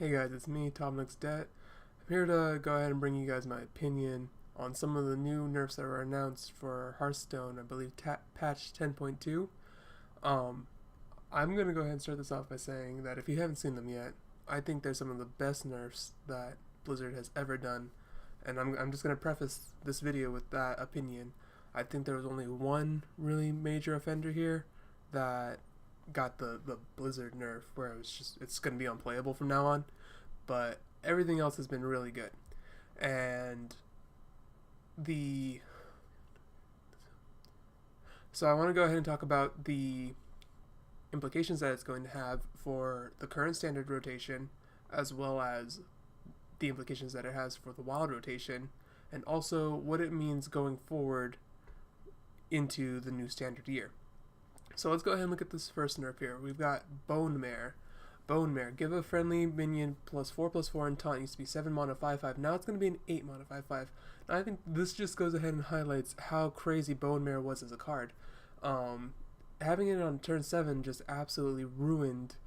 Hey guys, it's me, TomNixDebt. I'm here to go ahead and bring you guys my opinion on some of the new nerfs that were announced for Hearthstone, I believe patch 10.2. Um, I'm going to go ahead and start this off by saying that if you haven't seen them yet, I think they're some of the best nerfs that Blizzard has ever done. And I'm just going to preface this video with that opinion. I think there was only one really major offender here that got the Blizzard nerf where it's going to be unplayable from now on, but everything else has been really good. And the so I want to go ahead and talk about the implications that it's going to have for the current standard rotation, as well as the implications that it has for the wild rotation, and also what it means going forward into the new standard year. So let's go ahead and look at this first nerf here. We've got Bone Mare. Bone Mare. Give a friendly minion +4/+4 and taunt. Used to be 7 mana 5/5. Now it's going to be an 8 mana 5/5. And I think this just goes ahead and highlights how crazy Bone Mare was as a card. Having it on turn 7 just absolutely ruined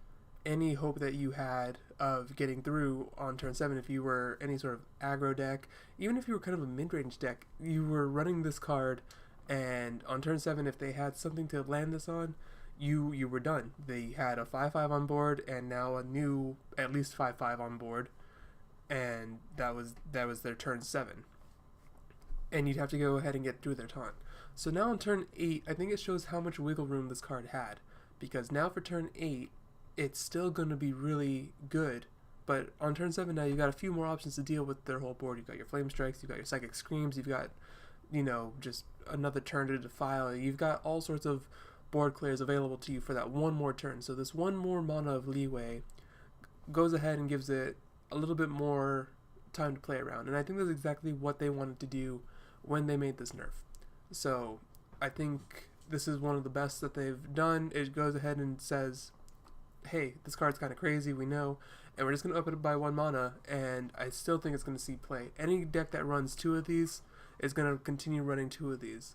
any hope that you had of getting through on turn 7 if you were any sort of aggro deck. Even if you were kind of a mid-range deck, you were running this card, and on turn 7, if they had something to land this on, you were done. They had a 5/5 on board, and now a new at least 5/5 on board, and that was their turn 7. And you'd have to go ahead and get through their taunt. So now on turn 8, I think it shows how much wiggle room this card had, because now for turn 8, it's still going to be really good. But on turn 7 now, you've got a few more options to deal with their whole board. You've got your Flame Strikes, you've got your Psychic Screams, you've got, just another turn to defile. You've got all sorts of board clears available to you for that one more turn. So this one more mana of leeway goes ahead and gives it a little bit more time to play around. And I think that's exactly what they wanted to do when they made this nerf. So I think this is one of the best that they've done. It goes ahead and says, hey, this card's kind of crazy, we know, and we're just going to up it by 1 mana, and I still think it's going to see play. Any deck that runs 2 of these is going to continue running 2 of these,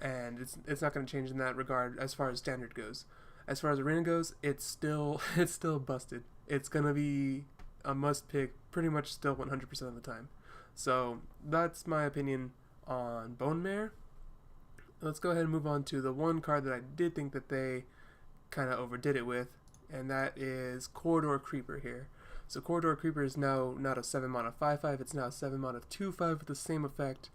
and it's not going to change in that regard as far as standard goes. As far as arena goes, it's still busted. It's going to be a must pick pretty much still 100% of the time. So that's my opinion on Bone Mare. Let's go ahead and move on to the one card that I did think that they kind of overdid it with, and that is Corridor Creeper here. So Corridor Creeper is now not a 7 mana 5/5, it's now a 7 mana 2/5 with the same effect,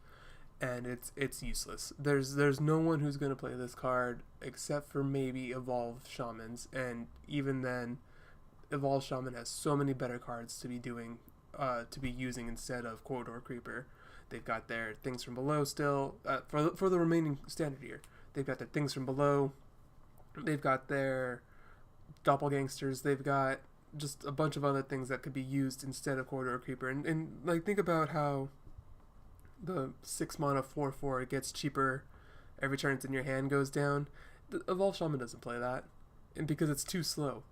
and it's useless. There's no one who's going to play this card except for maybe Evolved Shamans, and even then, Evolved Shaman has so many better cards to be using instead of Corridor Creeper. They've got their Things from Below still, for the remaining standard year. They've got their Things from Below, they've got their Doppelgangsters, they've got just a bunch of other things that could be used instead of Corridor Creeper. And like, think about how the 6 mana 4/4 gets cheaper every turn it's in your hand goes down. The Evolved Shaman doesn't play that, and because it's too slow.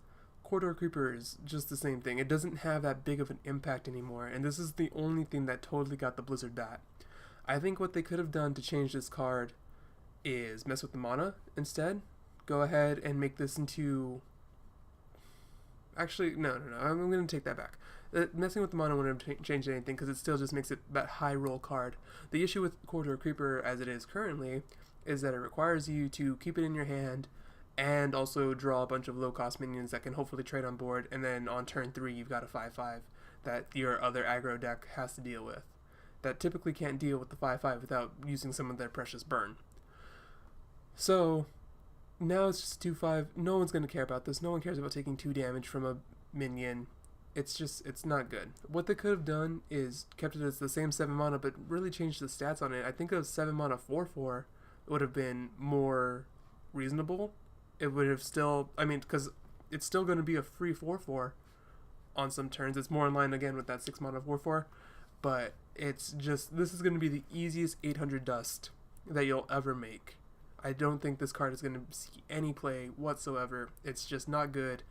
Corridor Creeper is just the same thing. It doesn't have that big of an impact anymore, and this is the only thing that totally got the Blizzard bat. I think what they could have done to change this card is mess with the mana instead. Go ahead and make this into... Actually, no, I'm going to take that back. Messing with the mana wouldn't have changed anything, because it still just makes it that high roll card. The issue with Corridor Creeper as it is currently is that it requires you to keep it in your hand and also draw a bunch of low-cost minions that can hopefully trade on board, and then on turn 3 you've got a 5/5 that your other aggro deck has to deal with, that typically can't deal with the 5/5 without using some of their precious burn. So now it's just 2/5. No one's going to care about this. No one cares about taking 2 damage from a minion. It's not good. What they could have done is kept it as the same 7 mana, but really changed the stats on it. I think a 7 mana 4/4 would have been more reasonable. It would have still, because it's still going to be a free 4/4 on some turns. It's more in line again with that 6 mana 4/4, but it's just, this is going to be the easiest 800 dust that you'll ever make. I don't think this card is going to see any play whatsoever. It's just not good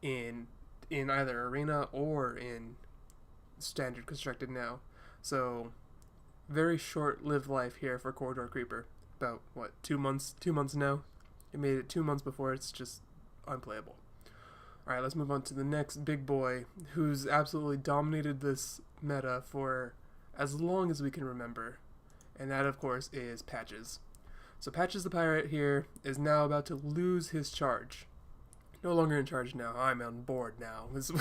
in either arena or in standard constructed now. So very short-lived life here for Corridor Creeper. About what, 2 months now. It made it 2 months before it's just unplayable. Alright, let's move on to the next big boy who's absolutely dominated this meta for as long as we can remember. And that, of course, is Patches. So Patches the Pirate here is now about to lose his charge. No longer in charge now. I'm on board now. Is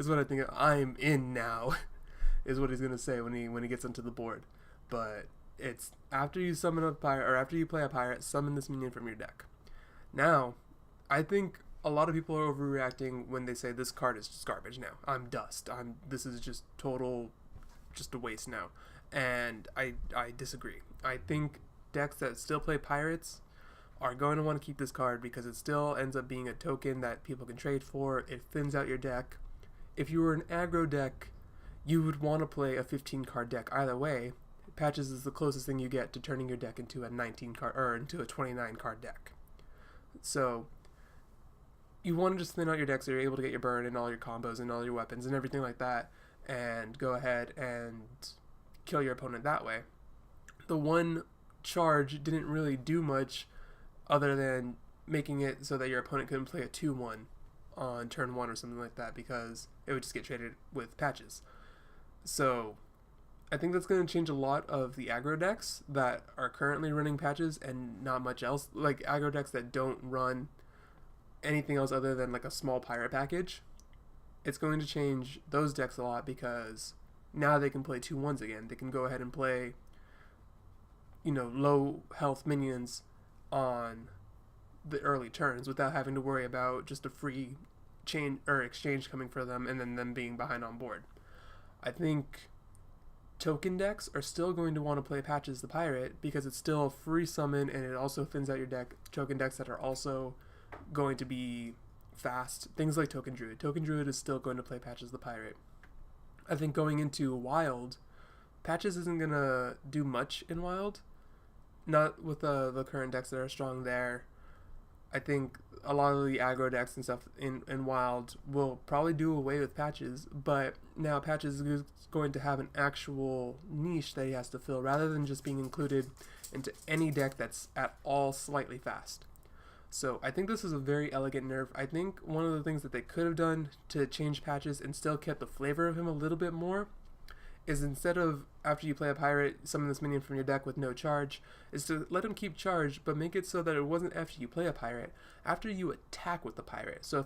what I think. I'm in now, is what he's gonna say when he gets onto the board. But it's after you summon a pirate, or after you play a pirate, summon this minion from your deck. Now, I think a lot of people are overreacting when they say this card is just garbage now. I'm dust. This is just just a waste now. And I disagree. I think decks that still play pirates are going to want to keep this card because it still ends up being a token that people can trade for. It thins out your deck. If you were an aggro deck, you would want to play a 15 card deck either way. Patches is the closest thing you get to turning your deck into a 19 card or into a 29 card deck. So you want to just thin out your deck so you're able to get your burn and all your combos and all your weapons and everything like that, and go ahead and kill your opponent that way. The one charge didn't really do much other than making it so that your opponent couldn't play a 2-1 on turn 1 or something like that, because it would just get traded with Patches. So I think that's going to change a lot of the aggro decks that are currently running Patches and not much else, like aggro decks that don't run anything else other than like a small pirate package. It's going to change those decks a lot because now they can play 2-1s again. They can go ahead and play, low health minions on the early turns without having to worry about just a free chain or exchange coming for them and then them being behind on board. I think token decks are still going to want to play Patches the Pirate because it's still a free summon and it also thins out your deck. Token decks that are also going to be fast, things like Token Druid. Token Druid is still going to play Patches the Pirate. I think going into Wild, Patches isn't going to do much in Wild. Not with the current decks that are strong there. I think a lot of the aggro decks and stuff in Wild will probably do away with Patches, but now Patches is going to have an actual niche that he has to fill rather than just being included into any deck that's at all slightly fast. So I think this is a very elegant nerf. I think one of the things that they could have done to change Patches and still kept the flavor of him a little bit more is, instead of after you play a pirate, summon this minion from your deck with no charge, is to let him keep charge, but make it so that it wasn't after you play a pirate, after you attack with the pirate. So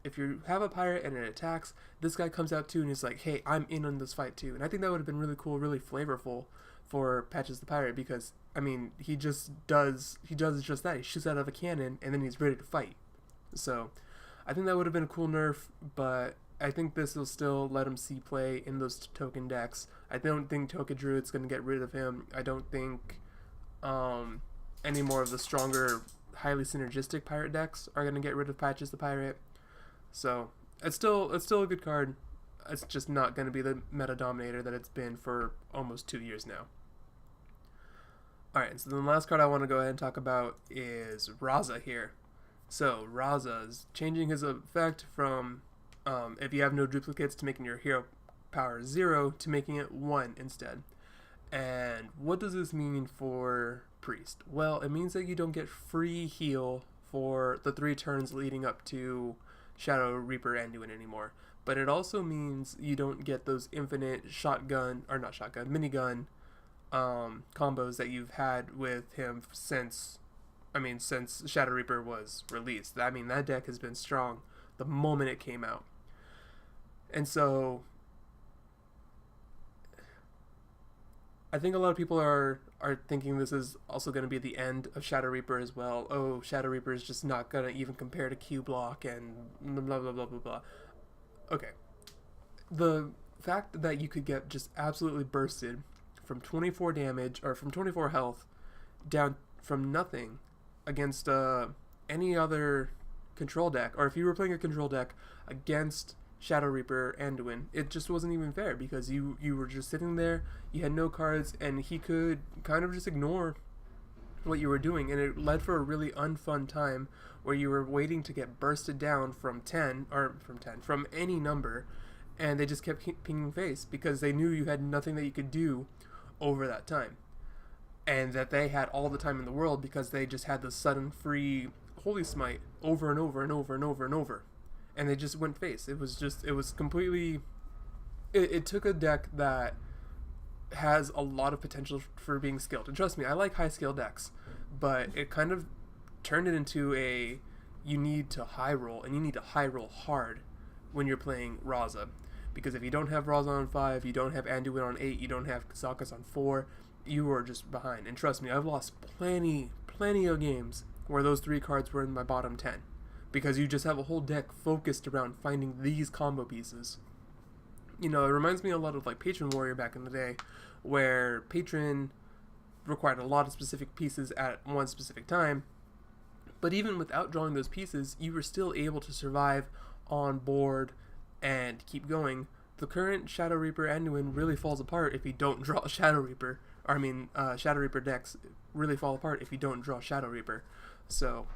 if you have a pirate and it attacks, this guy comes out too and he's like, hey, I'm in on this fight too. And I think that would have been really cool, really flavorful for Patches the Pirate, because he does just that. He shoots out of a cannon and then he's ready to fight. So I think that would have been a cool nerf, but I think this will still let him see play in those token decks. I don't think Token Druid's going to get rid of him. I don't think any more of the stronger, highly synergistic pirate decks are going to get rid of Patches the Pirate. So it's still a good card. It's just not going to be the meta dominator that it's been for almost 2 years now. Alright, so then the last card I want to go ahead and talk about is Raza here. So Raza's changing his effect from if you have no duplicates to making your hero power 0 to making it 1 instead. And what does this mean for Priest? Well, it means that you don't get free heal for the 3 turns leading up to Shadow Reaper Anduin anymore. But it also means you don't get those infinite minigun combos that you've had with him since Shadow Reaper was released. That deck has been strong the moment it came out. And so I think a lot of people are thinking this is also going to be the end of Shadow Reaper as well. Oh, Shadow Reaper is just not going to even compare to Q Block and blah, blah, blah, blah, blah. Okay. The fact that you could get just absolutely bursted from 24 damage, or from 24 health, down from nothing against any other control deck, or if you were playing a control deck against Shadow Reaper Anduin, it just wasn't even fair, because you were just sitting there, you had no cards, and he could kind of just ignore what you were doing, and it led for a really unfun time where you were waiting to get bursted down from any number, and they just kept pinging face because they knew you had nothing that you could do over that time, and that they had all the time in the world because they just had the sudden free Holy Smite over and over and over and over and over. and they just went face. It was completely. It took a deck that has a lot of potential for being skilled, and trust me, I like high skill decks, but it kind of turned it into a you need to high roll, and you need to high roll hard when you're playing Raza. Because if you don't have Raza on 5, you don't have Anduin on 8, you don't have Kazakus on 4, you are just behind. And trust me, I've lost plenty of games where those 3 cards were in my bottom 10. Because you just have a whole deck focused around finding these combo pieces. You know, it reminds me a lot of like Patron Warrior back in the day, where Patron required a lot of specific pieces at one specific time. But even without drawing those pieces, you were still able to survive on board and keep going. The current Shadow Reaper Anduin really falls apart if you don't draw Shadow Reaper. Shadow Reaper decks really fall apart if you don't draw Shadow Reaper. So,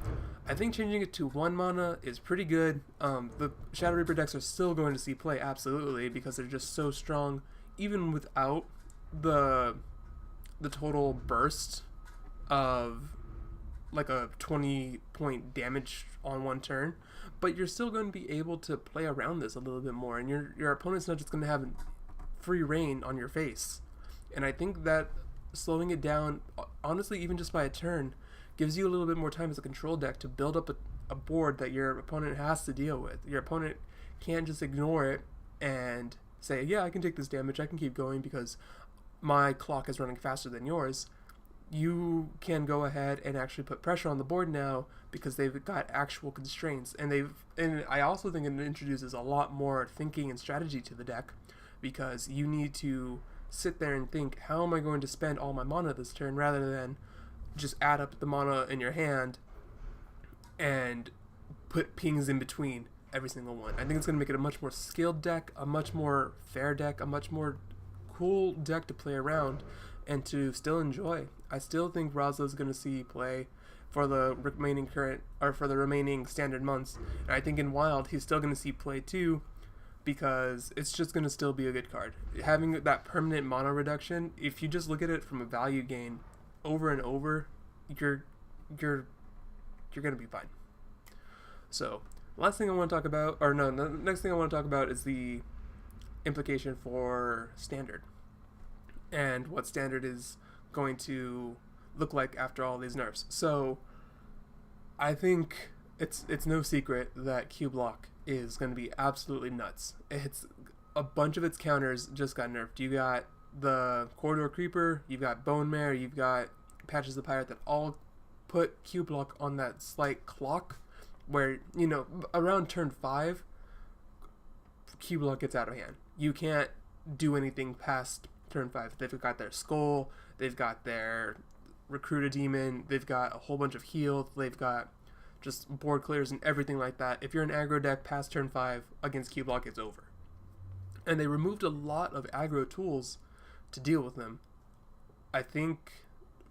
I think changing it to 1 mana is pretty good. The Shadow Reaper decks are still going to see play, absolutely, because they're just so strong, even without the total burst of like a 20-point damage on one turn. But you're still going to be able to play around this a little bit more, and your opponent's not just going to have free reign on your face. And I think that slowing it down, honestly, even just by a turn, gives you a little bit more time as a control deck to build up a board that your opponent has to deal with. Your opponent can't just ignore it and say, yeah, I can take this damage, I can keep going because my clock is running faster than yours. You can go ahead and actually put pressure on the board now because they've got actual constraints, and I also think it introduces a lot more thinking and strategy to the deck, because you need to sit there and think, how am I going to spend all my mana this turn, rather than just add up the mana in your hand and put pings in between every single one. I think it's going to make it a much more skilled deck, a much more fair deck, a much more cool deck to play around and to still enjoy. I still think Raza is going to see play for the remaining standard months, and I think in Wild he's still going to see play too, because it's just going to still be a good card. Having that permanent mana reduction, if you just look at it from a value gain over and over, you're going to be fine. So, the next thing I want to talk about is the implication for Standard, and what Standard is going to look like after all these nerfs. So, I think it's no secret that Q-Block is going to be absolutely nuts. It's a bunch of its counters just got nerfed. You got the Corridor Creeper, you've got Bone Mare, you've got Patches the Pirate, that all put Q-Block on that slight clock where, you know, around turn 5, Q-Block gets out of hand. You can't do anything past turn 5. They've got their Skull, they've got their Recruit a Demon, they've got a whole bunch of heal, they've got just board clears and everything like that. If you're an aggro deck past turn 5 against Q-Block, it's over. And they removed a lot of aggro tools to deal with them. I think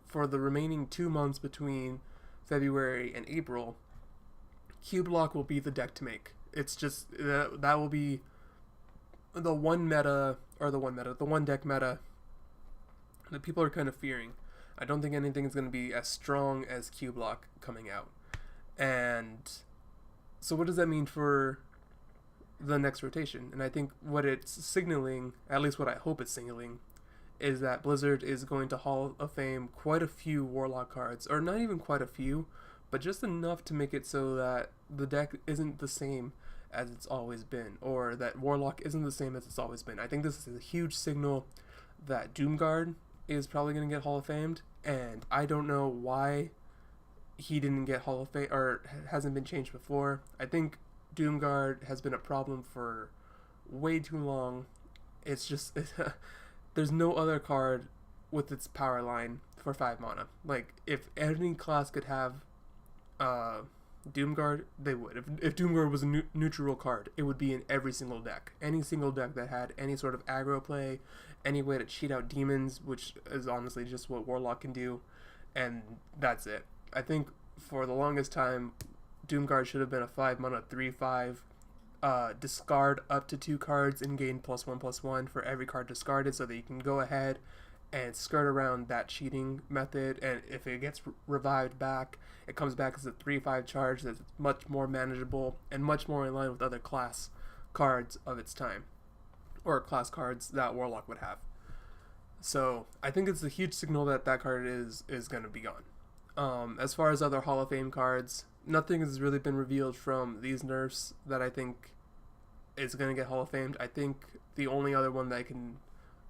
for the remaining 2 months between February and April, Q-Block will be the deck to make. It's just, that will be the one deck meta that people are kind of fearing. I don't think anything is going to be as strong as Q-Block coming out. And so what does that mean for the next rotation? And I think what it's signaling, at least what I hope it's signaling, is that Blizzard is going to Hall of Fame quite a few Warlock cards, or not even quite a few, but just enough to make it so that the deck isn't the same as it's always been, or that Warlock isn't the same as it's always been. I think this is a huge signal that Doomguard is probably going to get Hall of Famed, and I don't know why he didn't get Hall of Fame, or hasn't been changed before. I think Doomguard has been a problem for way too long. It's just, there's no other card with its power line for 5 mana. Like, if any class could have Doomguard, they would. If Doomguard was a neutral card, it would be in every single deck. Any single deck that had any sort of aggro play, any way to cheat out demons, which is honestly just what Warlock can do, and that's it. I think for the longest time, Doomguard should have been a 5 mana 3/5. Discard up to 2 cards and gain +1/+1 for every card discarded, so that you can go ahead and skirt around that cheating method. And if it gets revived back, it comes back as a 3/5 charge that's much more manageable and much more in line with other class cards of its time, or class cards that Warlock would have. So I think it's a huge signal that that card is going to be gone. As far as other Hall of Fame cards, nothing has really been revealed from these nerfs that I think is going to get Hall of Famed. I think the only other one that I can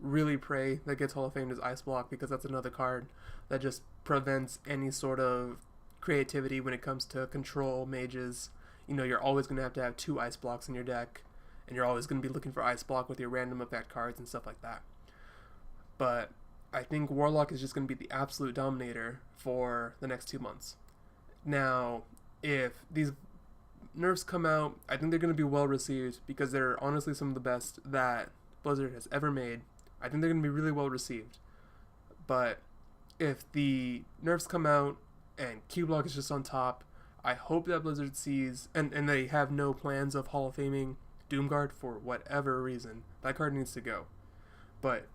really pray that gets Hall of Famed is Ice Block, because that's another card that just prevents any sort of creativity when it comes to control mages. You know, you're always going to have 2 Ice Blocks in your deck, and you're always going to be looking for Ice Block with your random effect cards and stuff like that. But I think Warlock is just going to be the absolute dominator for the next 2 months. Now, if these nerfs come out, I think they're going to be well received, because they're honestly some of the best that Blizzard has ever made. I think they're going to be really well received. But if the nerfs come out and Q-Block is just on top, I hope that Blizzard sees, and they have no plans of Hall of Faming Doomguard for whatever reason. That card needs to go. But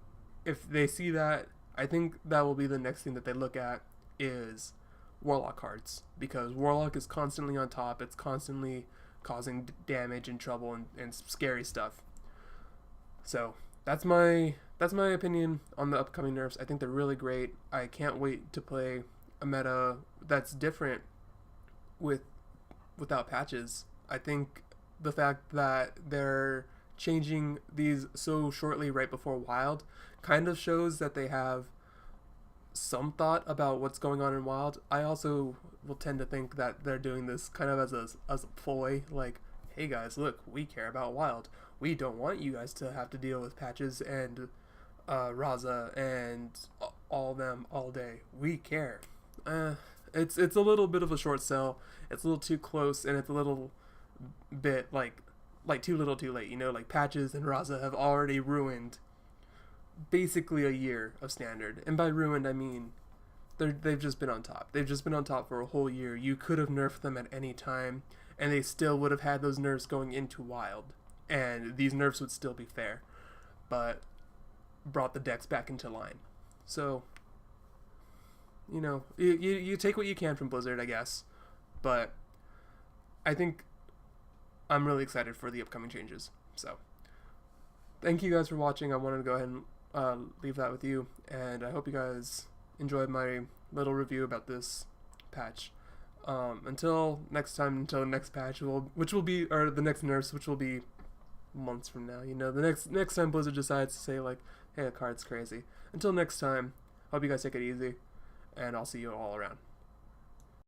if they see that, I think that will be the next thing that they look at is Warlock cards, because Warlock is constantly on top. It's constantly causing damage and trouble and scary stuff. So that's my opinion on the upcoming nerfs. I think they're really great. I can't wait to play a meta that's different without patches. I think the fact that they're changing these so shortly right before Wild kind of shows that they have some thought about what's going on in Wild. I also will tend to think that they're doing this kind of as a ploy, like, hey guys, look, we care about Wild. We don't want you guys to have to deal with patches and Raza and all them all day. We care. It's a little bit of a short sell. It's a little too close, and it's a little bit like too little too late. You know, like patches and Raza have already ruined basically a year of Standard. And by ruined, I mean they've just been on top. They've just been on top for a whole year. You could have nerfed them at any time, and they still would have had those nerfs going into Wild. And these nerfs would still be fair, but brought the decks back into line. So, you know, you take what you can from Blizzard, I guess. But I think I'm really excited for the upcoming changes. So, thank you guys for watching. I wanted to go ahead and leave that with you. And I hope you guys enjoyed my little review about this patch. Until next time, until the next patch, which will be, or the next nerfs, which will be months from now. You know, the next time Blizzard decides to say, like, hey, a card's crazy. Until next time, hope you guys take it easy, and I'll see you all around.